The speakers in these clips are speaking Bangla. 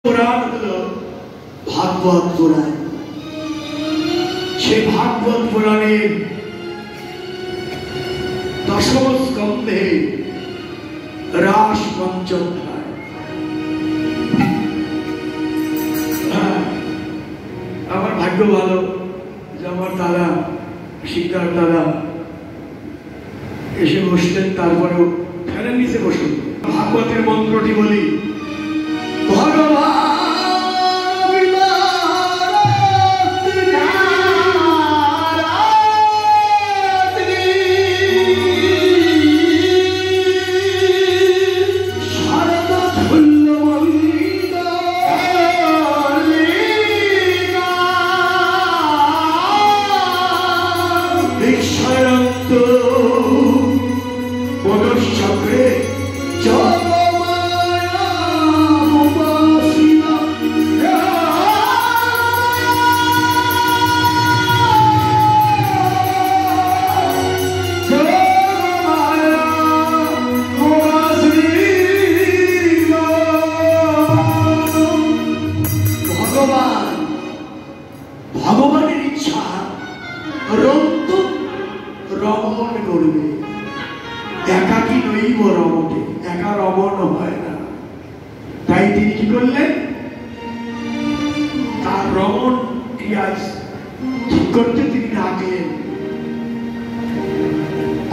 पुराण हलो भागवत पुराण। से भागवत पुराणे दशम स्कंधे रास पंचोध्याय। আমার ভাগ্য ভালো যে আমার দাদা শিক্ষার দাদা এসে বসলেন, তারপরেও ফ্যানের নিচে বসুন। ভাগবতের মন্ত্রটি বলি, ভগবান ভগবানের ইচ্ছা রন্ত রমণ করবে। একাকী নইব রমণে, একা রমণ হয় না। তাই তিনি কি করলেন, তার রমণ ক্রিয়াজ ঠিক করতে তিনি ডাকলেন।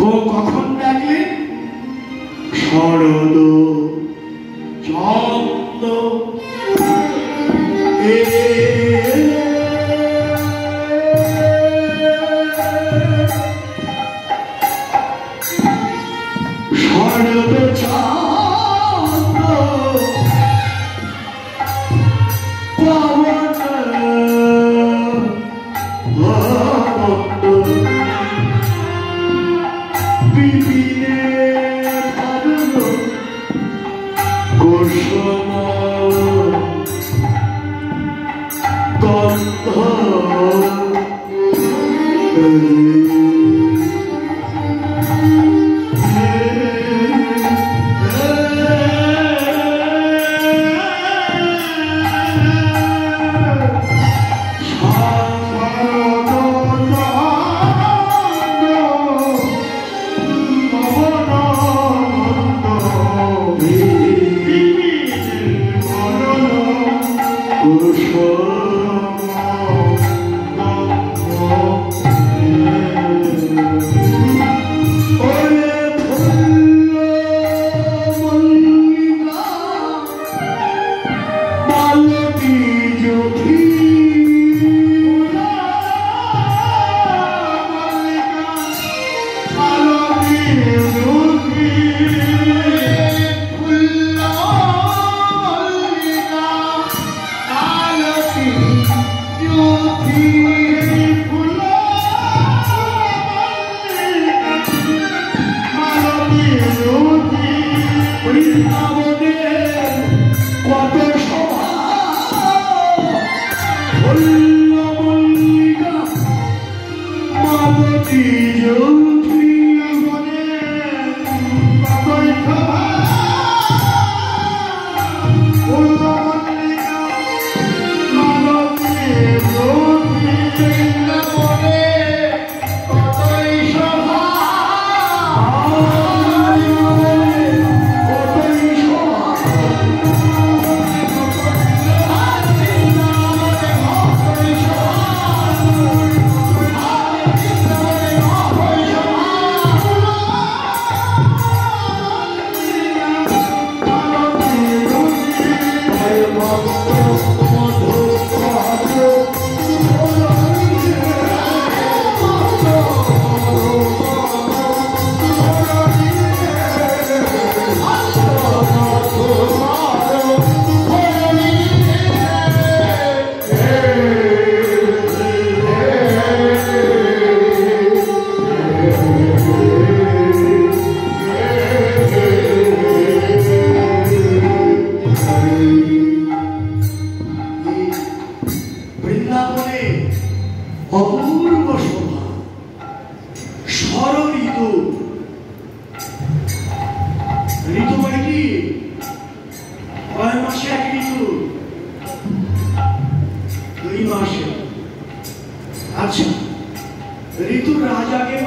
কখন ডাকলেন? শরদ চন্দ আচ্ছা, ঋতুর রাজা কেন?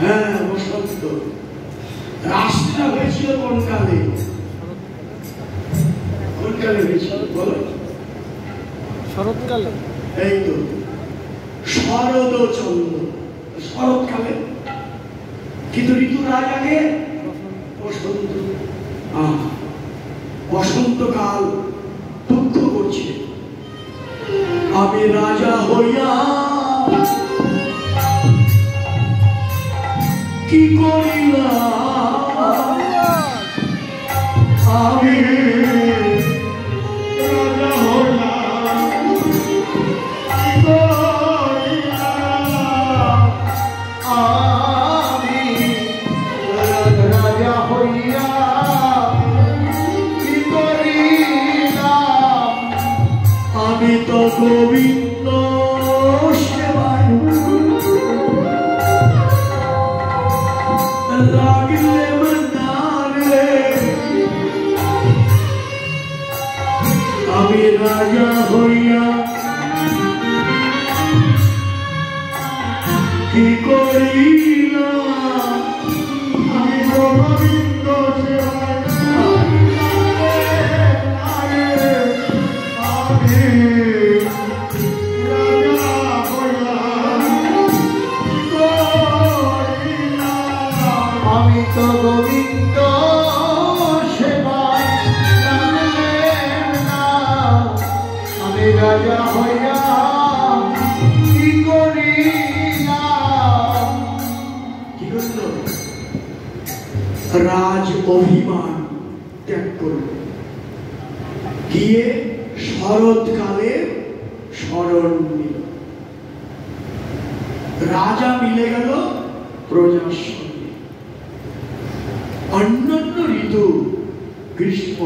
হ্যাঁ, বসন্ত। রাষ্ট্রটা হয়েছিল কোন কালে? কোন কালে হয়েছিল বলো? শরৎকালে। এই তো শরৎ চন্দ্র, শরৎকালে। কিন্তু ঋতুর রাজাকে বসন্ত। বসন্তকাল দুঃখ করছে, আমি রাজা হইয়া কি করিলাম, আমি রাজা হইলাম কি করিলাম, আমি রাজা হইয়া কি করিলাম, আমি তো গোবিন্দ সেবায় লাগিলে মন্দারে, আমি রাজা হইয়া কি করিলাম, আমি গোবিন্দ সেবায় আমি তো গোবিন্দ সেবায় লাগলেন না, আমি রাজা হইয়া কি করিলাম। কি করল? রাজ অভিমান ত্যাগ করল, গিয়ে শরৎকালে শরণ নিল। রাজা মিলে গেল প্রজার সঙ্গে। অন্যান্য ঋতু গ্রীষ্ম,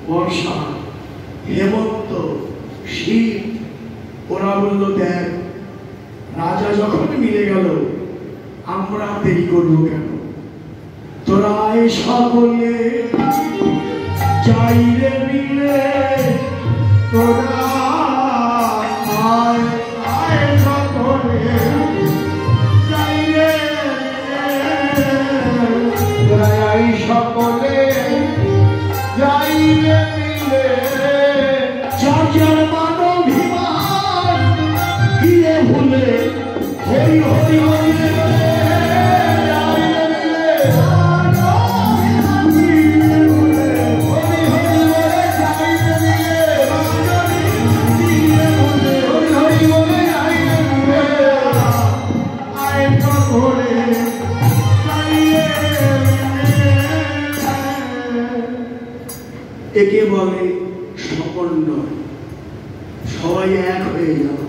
বর্ষা, হেমন্ত, শীত, ওরা বলল দেখ রাজা যখন মিলে গেল আমরা দেরি করবো কেন, তোরা এ সকলে যাই রে মিলে, তোরা আয় আয় সকলে যাই রে সকলে যাই রে মিলে, যার মানবিমান গিয়ে ভুলে হরি হরি হরি একে বলে সমন্বয়। সবাই এক হয়ে যাওয়া।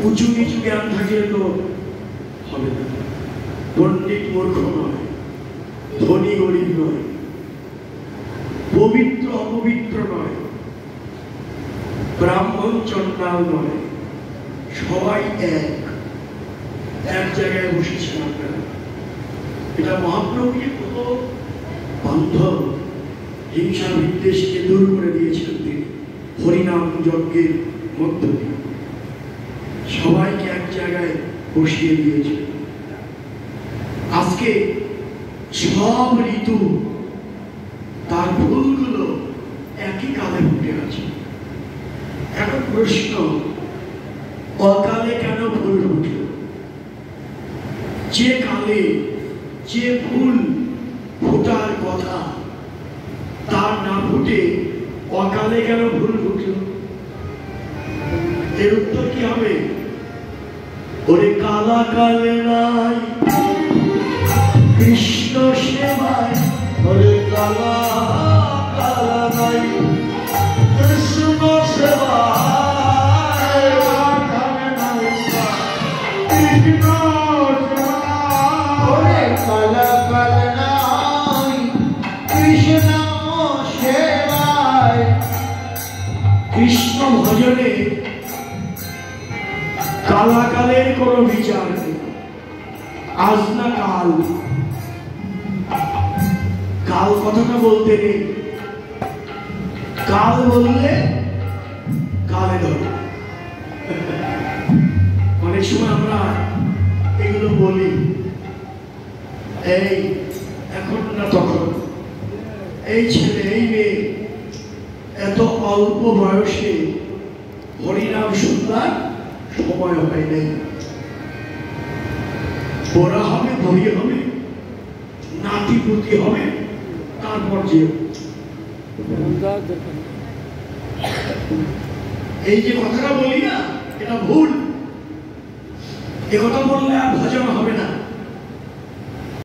উঁচু নিচু জ্ঞান থাকলে তো হবে না। পণ্ডিত মূর্খ নয়, ধনী গরিব নয়, পবিত্র অপবিত্র নয়, ব্রাহ্মণ চন্ডাল নয়, সবাই এক জায়গায় বসেছেন আপনারা। এটা মহাপ্রভুকে পুরো বান্ধব হিংসা বিদ্বেষকে দূর করে দিয়েছিলেন তিনি হরিনাম যজ্ঞের মধ্য দিয়ে। সবাইকে এক জায়গায় বসিয়ে দিয়েছেন। আজকে সব ঋতু তার ফুলগুলো একই কালে ফুটে আছে। এখন প্রশ্ন, অকালে কেন ফুল ফুটল? যে কালে যে ফুল ফোটার কথা তার না ফুটে অকালে কেন ফুল ফুটল? এর উত্তর কি হবে? ওরে কালা কালে নাই কৃষ্ণ সেবায়, ওরে কালা কালা নাই কৃষ্ণ সেবায়, কৃষ্ণ ওরে কালা কালা নাই কৃষ্ণ সেবায়। কৃষ্ণ ভজনে কালাকালের কোন বিচার নেই। আজ না কাল, কাল কথাটা বলতে নেই। কাল বললে কালে ধরে। অনেক সময় আমরা এগুলো বলি, এই এখন না তখন, এই ছেলে এই মেয়ে এত অল্প বয়সে হরিনাম শুনবার সময় হয় নাই। ওরা হবে, বড়ি হবে, নাতিপুতি হবে, তারপর যে এই যে কথাটা বলি না, এটা ভুল। এ কথা বললে আর ভজন হবে না।